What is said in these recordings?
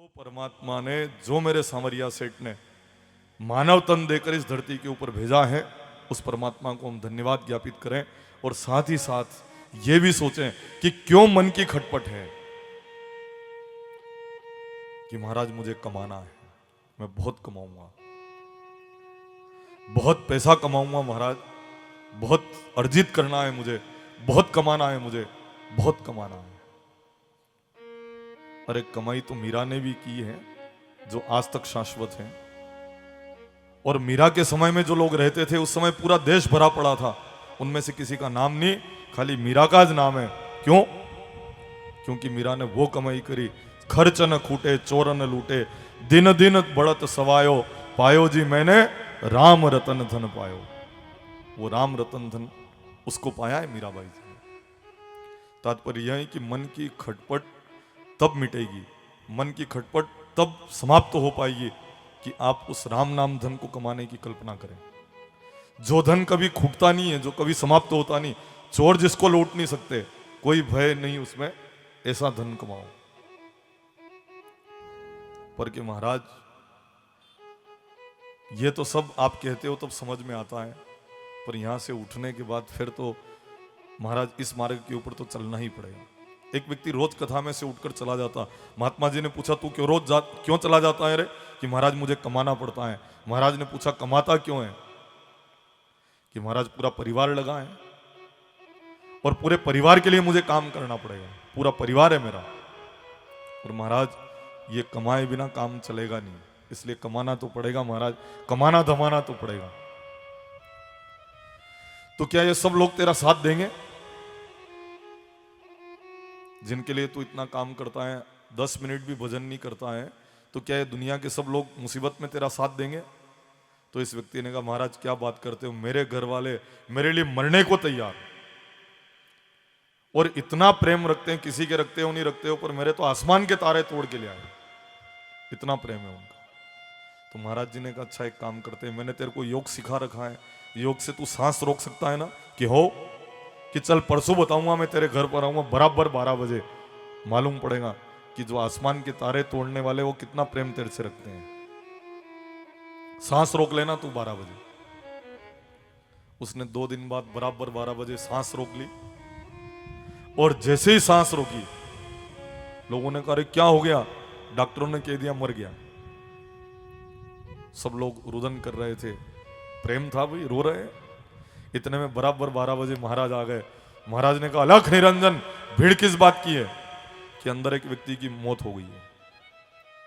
जो परमात्मा ने, जो मेरे सांवरिया सेठ ने मानव तन देकर इस धरती के ऊपर भेजा है, उस परमात्मा को हम धन्यवाद ज्ञापित करें और साथ ही साथ ये भी सोचें कि क्यों मन की खटपट है कि महाराज मुझे कमाना है, मैं बहुत कमाऊंगा, बहुत पैसा कमाऊंगा महाराज, बहुत अर्जित करना है मुझे, बहुत कमाना है मुझे, बहुत कमाना है। अरे कमाई तो मीरा ने भी की है, जो आज तक शाश्वत है। और मीरा के समय में जो लोग रहते थे उस समय पूरा देश भरा पड़ा था, उनमें से किसी का नाम नहीं, खाली मीरा का ज नाम है। क्यों? क्योंकि मीरा ने वो कमाई करी, खर्च न खूटे चोर न लूटे, दिन दिन बढ़त सवायो, पायो जी मैंने राम रतन धन पायो। वो राम रतन धन उसको पाया है मीराबाई जी ने। तात्पर्य यह है कि मन की खटपट तब मिटेगी, मन की खटपट तब समाप्त हो पाएगी कि आप उस राम नाम धन को कमाने की कल्पना करें, जो धन कभी खूटता नहीं है, जो कभी समाप्त होता नहीं, चोर जिसको लूट नहीं सकते, कोई भय नहीं उसमें, ऐसा धन कमाओ। पर कि महाराज ये तो सब आप कहते हो तब समझ में आता है, पर यहां से उठने के बाद फिर तो महाराज इस मार्ग के ऊपर तो चलना ही पड़ेगा। एक व्यक्ति रोज कथा में से उठकर चला जाता, महात्मा जी ने पूछा तू क्यों क्यों चला जाता है रे? कि महाराज मुझे कमाना पड़ता है। महाराज ने पूछा कमाता क्यों है? कि महाराज पूरा परिवार लगा है और पूरे परिवार के लिए मुझे काम करना पड़ेगा, पूरा परिवार है मेरा, और महाराज ये कमाए बिना काम चलेगा नहीं, इसलिए कमाना तो पड़ेगा महाराज, कमाना धमाना तो पड़ेगा। तो क्या ये सब लोग तेरा साथ देंगे जिनके लिए तू इतना काम करता है, 10 मिनट भी भजन नहीं करता है, तो क्या ये दुनिया के सब लोग मुसीबत में तेरा साथ देंगे? तो इस व्यक्ति ने कहा महाराज क्या बात करते हो, मेरे घर वाले मेरे लिए मरने को तैयार, और इतना प्रेम रखते हैं, किसी के रखते हो नहीं रखते हो, पर मेरे तो आसमान के तारे तोड़ के ले आए, इतना प्रेम है उनका। तो महाराज जी ने कहा अच्छा एक काम करते हैं, मैंने तेरे को योग सिखा रखा है, योग से तू सांस रोक सकता है ना? कि हो, कि चल परसों बताऊंगा, मैं तेरे घर पर आऊंगा बराबर 12 बजे, मालूम पड़ेगा कि जो आसमान के तारे तोड़ने वाले वो कितना प्रेम तेरे से रखते हैं। सांस रोक लेना तू 12 बजे। उसने 2 दिन बाद बराबर 12 बजे सांस रोक ली, और जैसे ही सांस रोकी लोगों ने कहा अरे क्या हो गया? डॉक्टरों ने कह दिया मर गया। सब लोग रुदन कर रहे थे, प्रेम था भाई, रो रहे। इतने में बराबर 12 बजे महाराज आ गए। महाराज ने कहा अलख निरंजन, भीड़ किस बात की है? कि अंदर एक व्यक्ति की मौत हो गई है।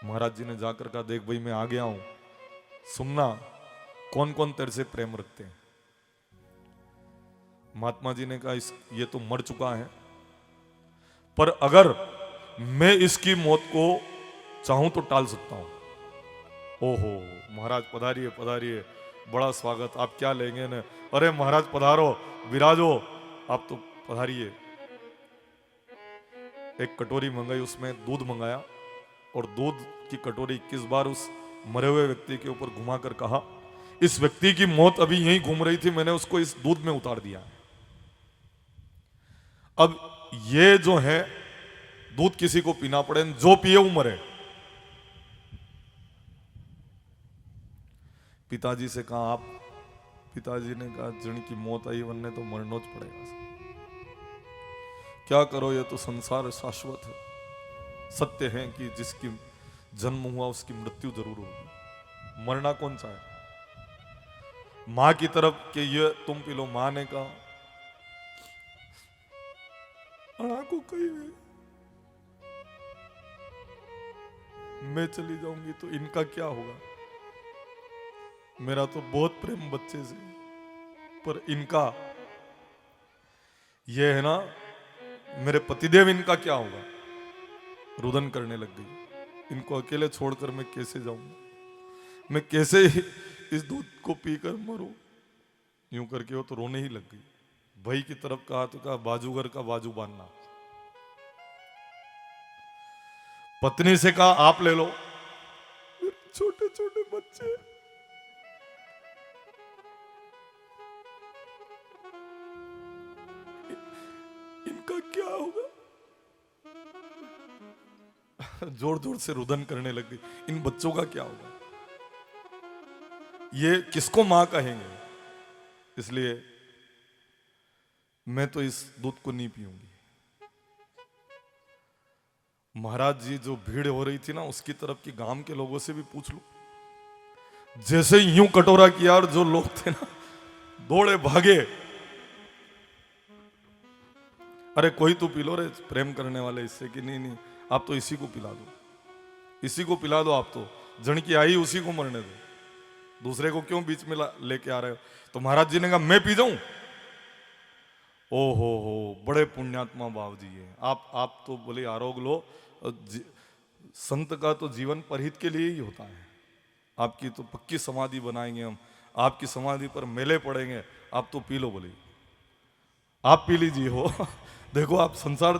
महाराज जी ने जाकर कहा देख भाई मैं आ गया हूं, सुनना कौन कौन तेरे से प्रेम रखते हैं। महात्मा जी ने कहा ये तो मर चुका है, पर अगर मैं इसकी मौत को चाहूं तो टाल सकता हूं। ओहो महाराज पधारिए पधारिए, बड़ा स्वागत, आप क्या लेंगे ने? अरे महाराज पधारो, विराजो, आप तो पधारिए। एक कटोरी मंगाई, उसमें दूध मंगाया, और दूध की कटोरी 21 बार उस मरे हुए व्यक्ति के ऊपर घुमाकर कहा इस व्यक्ति की मौत अभी यहीं घूम रही थी, मैंने उसको इस दूध में उतार दिया। अब ये जो है दूध किसी को पीना पड़े, जो पिए वो मरे। पिताजी से कहा आप? पिताजी ने कहा जन की मौत आई वरने तो मरना ज पड़ेगा, क्या करो, ये तो संसार शाश्वत है। सत्य है कि जिसकी जन्म हुआ उसकी मृत्यु जरूर होगी, मरना कौन चाहे? मां की तरफ के ये तुम पी लो, मां ने कहा अड़ा को कही मैं चली जाऊंगी तो इनका क्या होगा? मेरा तो बहुत प्रेम बच्चे से, पर इनका ये है ना मेरे पतिदेव, इनका क्या होगा? रुदन करने लग गई, इनको अकेले छोड़कर मैं कैसे जाऊंगा, मैं कैसे इस दूध को पीकर मरूं? यूं करके वो तो रोने ही लग गई। भाई की तरफ कहा तो कहा बाजूगर का बाजू बांधना। पत्नी से कहा आप ले लो, छोटे छोटे बच्चे, इनका क्या होगा? जोर जोर से रुदन करने लग गई। इन बच्चों का क्या होगा, ये किसको मां कहेंगे? इसलिए मैं तो इस दूध को नहीं पीऊंगी। महाराज जी, जो भीड़ हो रही थी ना, उसकी तरफ की गांव के लोगों से भी पूछ लो, जैसे यूं कटोरा किया और जो लोग थे ना दौड़े भागे। अरे कोई तो पी लो रे, प्रेम करने वाले, इससे कि नहीं नहीं आप तो इसी को पिला दो, इसी को पिला दो, आप तो जन की आई उसी को मरने दो, दूसरे को क्यों बीच में लेके आ रहे हो? तो महाराज जी ने कहा मैं पी जाऊं? ओ हो, बड़े पुण्यात्मा बाबू जी है आप तो बोले आरोग लो, संत का तो जीवन परहित के लिए ही होता है। आपकी तो पक्की समाधि बनाएंगे हम, आपकी समाधि पर मेले पड़ेंगे, आप तो पी लो। बोले आप पी लीजिए हो देखो आप संसार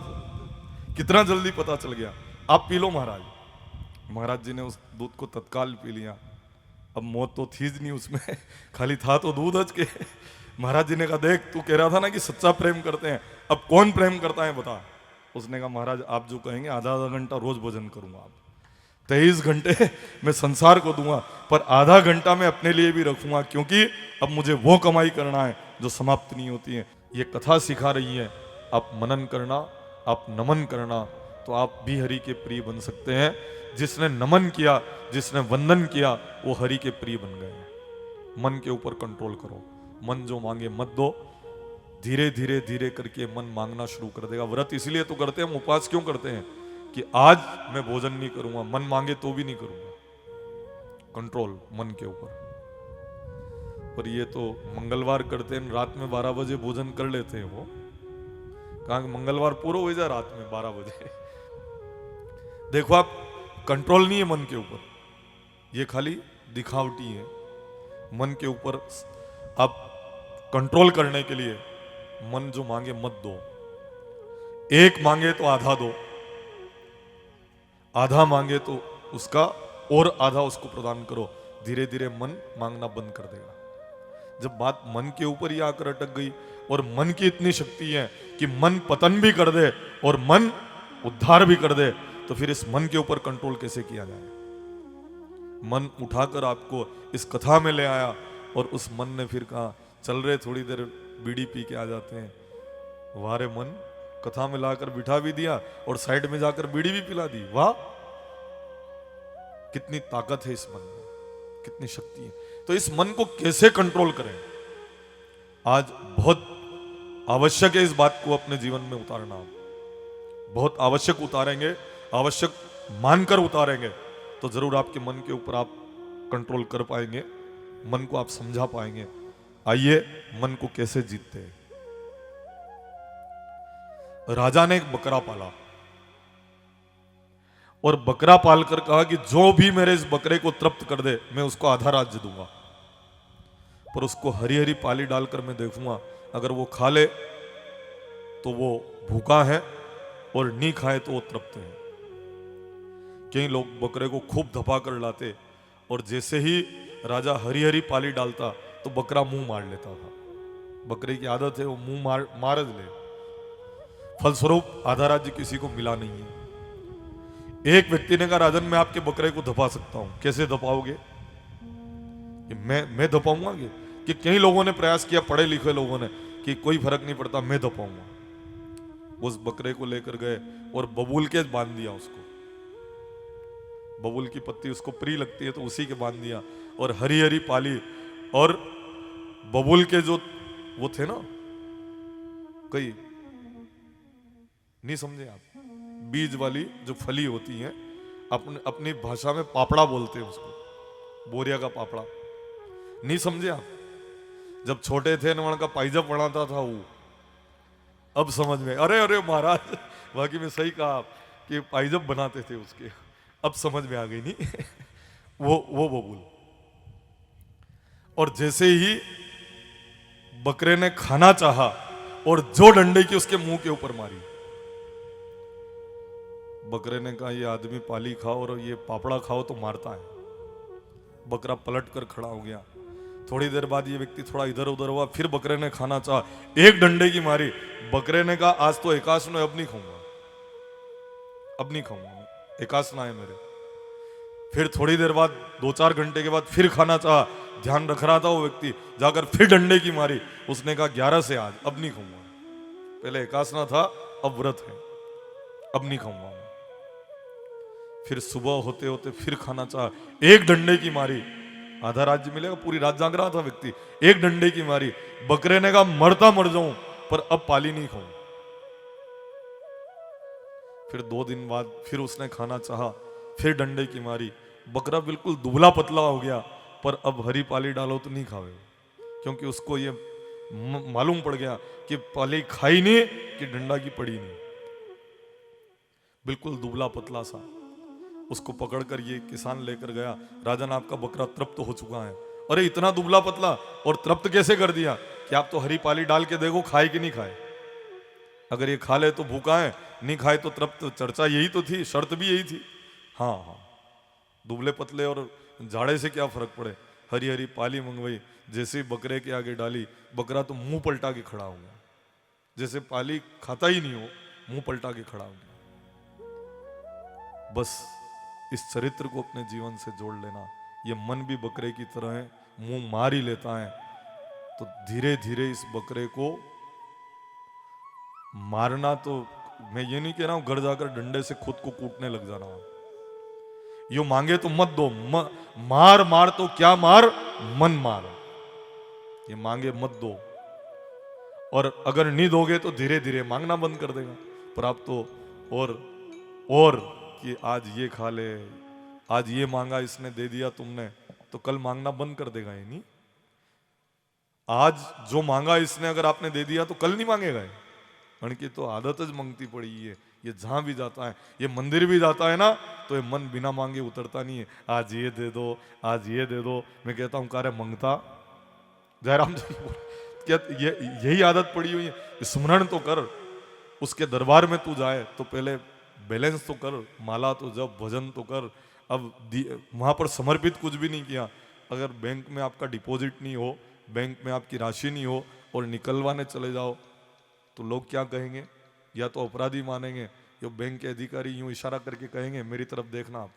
कितना जल्दी पता चल गया, आप पी लो महाराज। महाराज जी ने उस दूध को तत्काल पी लिया। अब मौत तो थी नहीं उसमें खाली था तो दूध हज के। महाराज जी ने कहा देख, तू कह रहा था ना कि सच्चा प्रेम करते हैं, अब कौन प्रेम करता है बता। उसने कहा महाराज आप जो कहेंगे, आधा आधा घंटा रोज भोजन करूंगा, आप 23 घंटे मैं संसार को दूंगा, पर आधा घंटा मैं अपने लिए भी रखूंगा, क्योंकि अब मुझे वो कमाई करना है जो समाप्त नहीं होती है। ये कथा सिखा रही है, आप मनन करना, आप नमन करना, तो आप भी हरि के प्रिय बन सकते हैं। जिसने नमन किया, जिसने वंदन किया, वो हरि के प्रिय बन गए। मन के ऊपर कंट्रोल करो, मन जो मांगे मत दो, धीरे धीरे धीरे करके मन मांगना शुरू कर देगा। व्रत इसलिए तो करते हैं, हम उपवास क्यों करते हैं कि आज मैं भोजन नहीं करूंगा, मन मांगे तो भी नहीं करूंगा। कंट्रोल मन के ऊपर। पर ये तो मंगलवार करते हैं, रात में 12 बजे भोजन कर लेते हैं। वो कहा मंगलवार पूरा हो जाए रात में 12 बजे। देखो आप, कंट्रोल नहीं है मन के ऊपर, ये खाली दिखावटी है। मन के ऊपर आप कंट्रोल करने के लिए मन जो मांगे मत दो, एक मांगे तो आधा दो, आधा मांगे तो उसका और आधा उसको प्रदान करो। धीरे धीरे मन मांगना बंद कर देगा। जब बात मन के ऊपर ही आकर अटक गई, और मन की इतनी शक्ति है कि मन पतन भी कर दे और मन उद्धार भी कर दे, तो फिर इस मन के ऊपर कंट्रोल कैसे किया जाए? मन उठाकर आपको इस कथा में ले आया, और उस मन ने फिर कहा चल रहे थोड़ी देर बीड़ी पी के आ जाते हैं। वारे मन, कथा में लाकर बिठा भी दिया और साइड में जाकर बीड़ी भी पिला दी। वाह, कितनी ताकत है इस मन में, कितनी शक्ति है। तो इस मन को कैसे कंट्रोल करें, आज बहुत आवश्यक है इस बात को अपने जीवन में उतारना। बहुत आवश्यक उतारेंगे, आवश्यक मानकर उतारेंगे, तो जरूर आपके मन के ऊपर आप कंट्रोल कर पाएंगे, मन को आप समझा पाएंगे। आइए मन को कैसे जीतते हैं। राजा ने एक बकरा पाला, और बकरा पालकर कहा कि जो भी मेरे इस बकरे को तृप्त कर दे, मैं उसको आधा राज्य दूंगा, पर उसको हरी हरी पाली डालकर मैं देखूंगा, अगर वो खा ले तो वो भूखा है, और नहीं खाए तो वो तृप्त है। कई लोग बकरे को खूब धपा कर लाते, और जैसे ही राजा हरी हरी पाली डालता तो बकरा मुंह मार लेता था। बकरे की आदत है वो मुंह मार ले। फलस्वरूप आधा राज्य किसी को मिला नहीं है। एक व्यक्ति ने कहा राजन, मैं आपके बकरे को धपा सकता हूं। कैसे धपाओगे? मैं धपाऊंगा कि कई लोगों ने प्रयास किया, पढ़े लिखे लोगों ने, कि कोई फर्क नहीं पड़ता, मैं धपाऊंगा। उस बकरे को लेकर गए और बबूल के बांध दिया उसको। बबूल की पत्ती उसको प्रिय लगती है तो उसी के बांध दिया, और हरी हरी पाली, और बबूल के जो वो थे ना, कई नहीं समझे आप, बीज वाली जो फली होती है, अपनी भाषा में पापड़ा बोलते हैं उसको, बोरिया का पापड़ा। नहीं समझे आप? जब छोटे थे नवण का पाइजब बनाता था वो, अब समझ में। अरे अरे महाराज, बाकी में सही कहा आप कि पाइजब बनाते थे उसके, अब समझ में आ गई नहीं वो बबूल। और जैसे ही बकरे ने खाना चाहा, और जो डंडे की उसके मुंह के ऊपर मारी, बकरे ने कहा ये आदमी पाली खाओ और ये पापड़ा खाओ तो मारता है। बकरा पलट कर खड़ा हो गया। थोड़ी देर बाद ये व्यक्ति थोड़ा इधर उधर हुआ, फिर बकरे ने खाना चाहा, एक डंडे की मारी। बकरे ने कहा आज तो एकाश में, अब नहीं खाऊंगा, अब नहीं खाऊंगा। एकासना है मेरे। फिर थोड़ी देर बाद 2-4 घंटे के बाद फिर खाना चाहा, ध्यान रख रहा था वो व्यक्ति, जाकर फिर डंडे की मारी। उसने कहा 11 से आज अब नहीं खाऊंगा, पहले एकासना था अब व्रत है, अब नहीं खाऊंगा मैं। फिर सुबह होते होते फिर खाना चाहा, एक डंडे की मारी, आधा राज्य मिलेगा, पूरी रात जाग रहा था व्यक्ति, एक डंडे की मारी। बकरे ने कहा मरता मर जाऊं पर अब पाली नहीं खाऊं। फिर 2 दिन बाद फिर उसने खाना चाहा, फिर डंडे की मारी। बकरा बिल्कुल दुबला पतला हो गया, पर अब हरी पाली डालो तो नहीं खावे, क्योंकि उसको ये मालूम पड़ गया कि पाली खाई नहीं कि डंडा की पड़ी नहीं। बिल्कुल दुबला पतला सा। उसको पकड़कर ये किसान लेकर गया, राजन आपका बकरा तृप्त हो चुका है। अरे इतना दुबला पतला और तृप्त कैसे कर दिया? कि आप तो हरी पाली डाल के देखो खाए कि नहीं खाए, अगर ये खा ले तो भूखा है, नहीं खाए तो तृप्त। चर्चा यही तो थी, शर्त भी यही थी। हाँ हाँ, दुबले पतले और जाड़े से क्या फर्क पड़े, हरी हरी पाली मंगवाई, जैसे बकरे के आगे डाली, बकरा तो मुंह पलटा के खड़ा हो गया, जैसे पाली खाता ही नहीं हो, मुंह पलटा के खड़ा हो गया। बस इस चरित्र को अपने जीवन से जोड़ लेना। ये मन भी बकरे की तरह है, मुंह मार ही लेता है, तो धीरे धीरे इस बकरे को मारना। तो मैं ये नहीं कह रहा हूं घर जाकर डंडे से खुद को कूटने लग जाना, यो मांगे तो मत दो, मार मार तो क्या मार, मन मार, ये मांगे मत दो। और अगर नहीं दोगे तो धीरे धीरे मांगना बंद कर देगा। पर आप तो और कि आज ये खा ले, आज ये मांगा इसने दे दिया तुमने, तो कल मांगना बंद कर देगा। ये नहीं, आज जो मांगा इसने अगर आपने दे दिया तो कल नहीं मांगेगा। उनकी तो आदत ज मांगती पड़ी है। ये जहां भी जाता है, ये मंदिर भी जाता है ना, तो ये मन बिना मांगे उतरता नहीं है। आज ये दे दो, आज ये दे दो। मैं कहता हूं कार्य मंगता जयराम जी क्या यही आदत पड़ी हुई है। स्मरण तो कर, उसके दरबार में तू जाए तो पहले बैलेंस तो कर, माला तो जब, भजन तो कर। अब वहां पर समर्पित कुछ भी नहीं किया। अगर बैंक में आपका डिपॉजिट नहीं हो, बैंक में आपकी राशि नहीं हो और निकलवाने चले जाओ तो लोग क्या कहेंगे? या तो अपराधी मानेंगे, या बैंक के अधिकारी यूं इशारा करके कहेंगे मेरी तरफ देखना आप।